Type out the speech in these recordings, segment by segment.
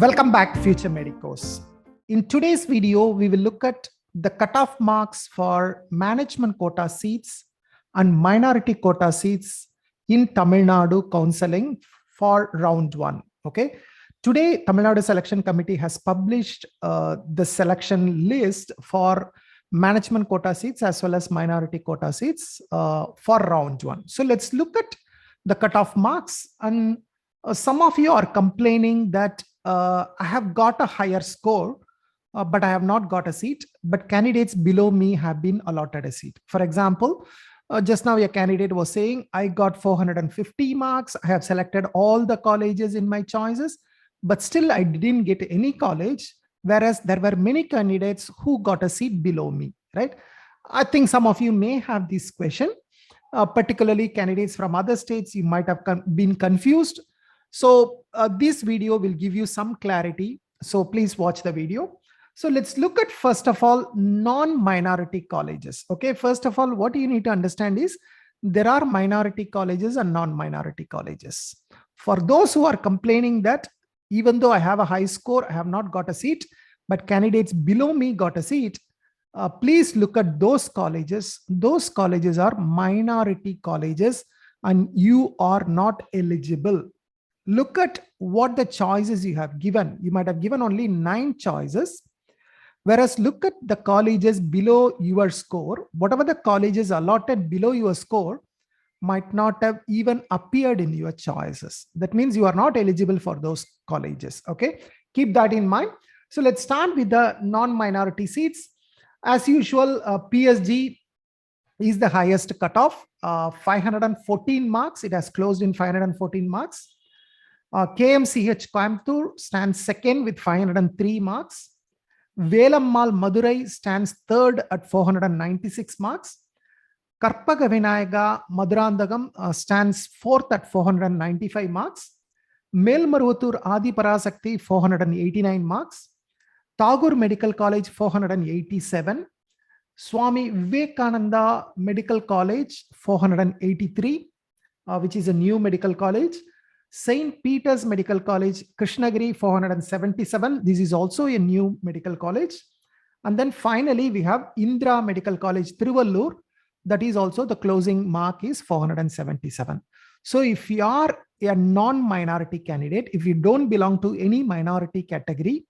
Welcome back, Future Medicos. In today's video, we will look at the cutoff marks for management quota seats and minority quota seats in Tamil Nadu counseling for round 1. Okay. Today, Tamil Nadu Selection Committee has published the selection list for management quota seats as well as minority quota seats for round 1. So let's look at the cutoff marks. And some of you are complaining that I have got a higher score, but I have not got a seat, but candidates below me have been allotted a seat. For example, just now a candidate was saying, I got 450 marks. I have selected all the colleges in my choices, but still I didn't get any college, whereas there were many candidates who got a seat below me, right? I think some of you may have this question, particularly candidates from other states, you might have been confused. So this video will give you some clarity. So please watch the video. So let's look at, first of all, non-minority colleges. Okay, first of all, what you need to understand is there are minority colleges and non-minority colleges. For those who are complaining that even though I have a high score, I have not got a seat, but candidates below me got a seat, please look at those colleges. Those colleges are minority colleges and you are not eligible. Look at what the choices you have given. You might have given only 9 choices. Whereas look at the colleges below your score. Whatever the colleges allotted below your score might not have even appeared in your choices. That means you are not eligible for those colleges. Okay, keep that in mind. So let's start with the non-minority seats. As usual, PSG is the highest cutoff, 514 marks. It has closed in 514 marks. KMCH Coimbatore stands second with 503 marks. Velammal Madurai stands third at 496 marks. Karpaga Vinayaka Madurandagam stands fourth at 495 marks. Melmarutur Adi Parasakti 489 marks. Tagore Medical College 487. Swami Vivekananda Medical College 483, which is a new medical college. St. Peter's Medical College, Krishnagiri 477. This is also a new medical college. And then finally, we have Indra Medical College, Tiruvallur. That is also the closing mark is 477. So if you are a non-minority candidate, if you don't belong to any minority category,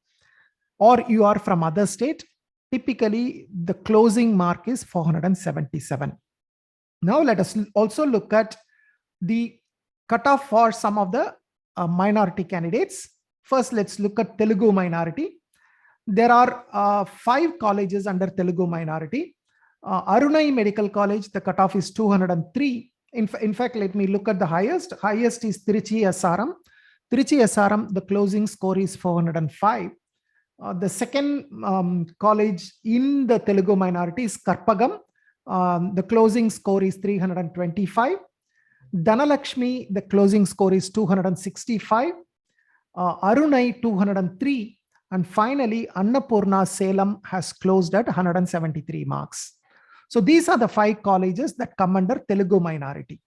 or you are from other state, typically the closing mark is 477. Now let us also look at the cutoff for some of the minority candidates. First, let's look at Telugu Minority. There are 5 colleges under Telugu Minority. Arunai Medical College, the cutoff is 203. In fact, let me look at the highest. Highest is Trichy SRM. Trichy SRM, the closing score is 405. The second college in the Telugu Minority is Karpagam. The closing score is 325. Dhanalakshmi, the closing score is 265. Arunai 203. And finally, Annapurna Salem has closed at 173 marks. So these are the 5 colleges that come under Telugu Minority.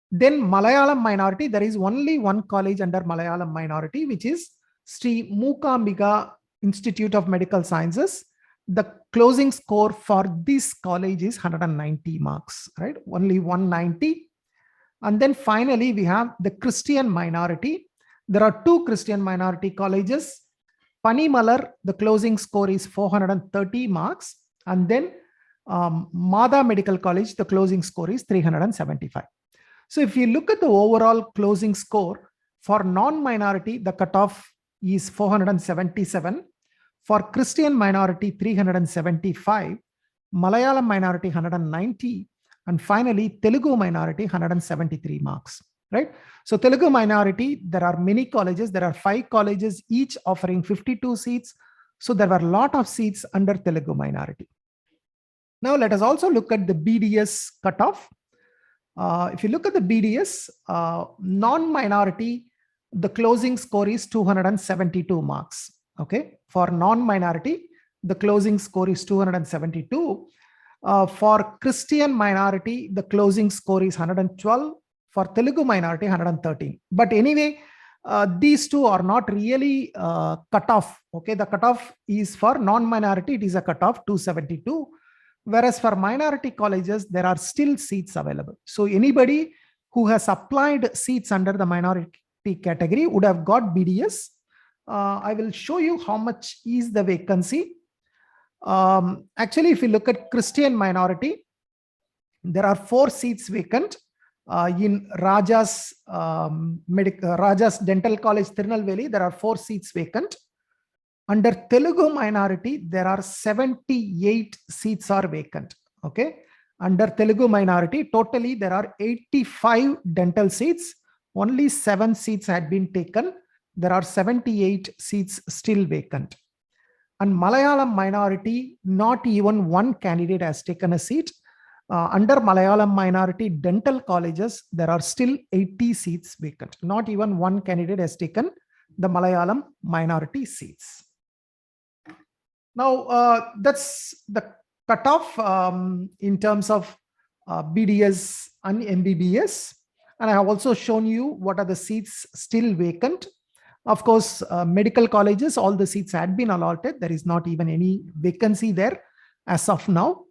Then Malayalam Minority, there is only one college under Malayalam Minority, which is Sri Mookaம்பிகா Institute of Medical Sciences. The closing score for this college is 190 marks, right? Only 190. And then finally, we have the Christian Minority. There are 2 Christian minority colleges. Panimalar, the closing score is 430 marks. And then Mada Medical College, the closing score is 375. So if you look at the overall closing score for non-minority, the cutoff is 477. For Christian minority, 375, Malayalam minority, 190, and finally, Telugu minority, 173 marks, right? So Telugu minority, there are many colleges. There are 5 colleges, each offering 52 seats. So there were a lot of seats under Telugu minority. Now let us also look at the BDS cutoff. If you look at the BDS, non-minority, the closing score is 272 marks. Okay, for non-minority, the closing score is 272. For Christian minority, the closing score is 112. For Telugu minority, 113. But anyway, these two are not really cutoff. Okay, the cutoff is for non-minority, it is a cutoff 272. Whereas for minority colleges, there are still seats available. So anybody who has applied seats under the minority category would have got BDS. I will show you how much is the vacancy. Actually, if you look at Christian minority, there are 4 seats vacant. In Raja's Raja's Dental College, Tirunelveli, there are 4 seats vacant. Under Telugu minority, there are 78 seats are vacant. Okay. Under Telugu minority, totally there are 85 dental seats. Only 7 seats had been taken. There are 78 seats still vacant. And Malayalam minority, not even one candidate has taken a seat. Under Malayalam minority dental colleges, there are still 80 seats vacant. Not even one candidate has taken the Malayalam minority seats. Now, that's the cutoff in terms of BDS and MBBS. And I have also shown you what are the seats still vacant. Of course, medical colleges, all the seats had been allotted. There is not even any vacancy there as of now.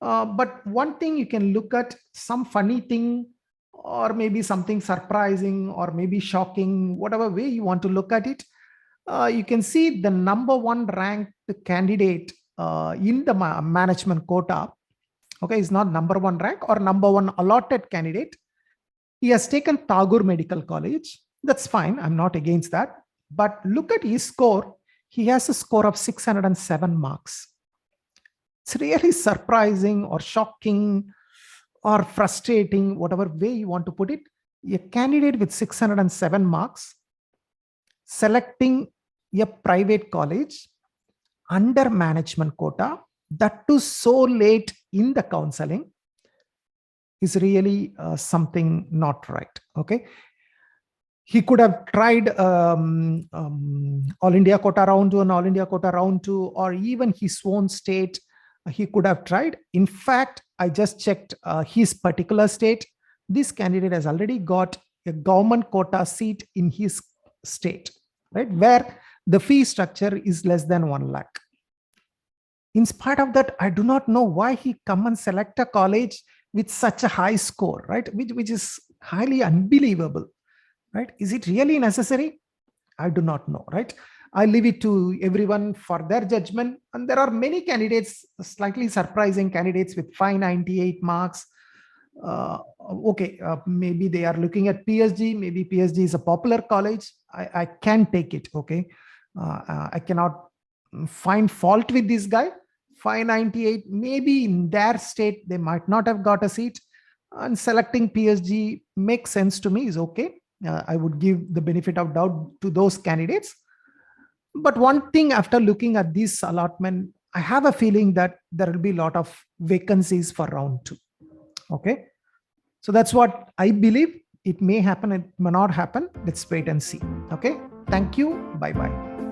But one thing you can look at, some funny thing, or maybe something surprising, or maybe shocking, whatever way you want to look at it. You can see the number 1 ranked candidate in the management quota. Okay, is not number 1 rank or number 1 allotted candidate. He has taken Tagore Medical College. That's fine. I'm not against that. But look at his score. He has a score of 607 marks. It's really surprising or shocking or frustrating, whatever way you want to put it. A candidate with 607 marks selecting a private college under management quota, that too so late in the counseling, is really something not right. Okay. He could have tried All India quota round 1, All India quota round 2, or even his own state. He could have tried. In fact, I just checked his particular state. This candidate has already got a government quota seat in his state, right, where the fee structure is less than 1 lakh. In spite of that, I do not know why he come and select a college with such a high score, right, which is highly unbelievable, right? Is it really necessary? I do not know, right? I leave it to everyone for their judgment. And there are many candidates, slightly surprising candidates with 598 marks. Maybe they are looking at PSG. Maybe PSG is a popular college. I can take it. Okay. I cannot find fault with this guy. 598, maybe in their state, they might not have got a seat. And selecting PSG makes sense to me, is okay. I would give the benefit of doubt to those candidates. But one thing, after looking at this allotment, I have a feeling that there will be a lot of vacancies for round 2. Okay. So that's what I believe. It may happen, it may not happen. Let's wait and see. Okay. Thank you. Bye-bye.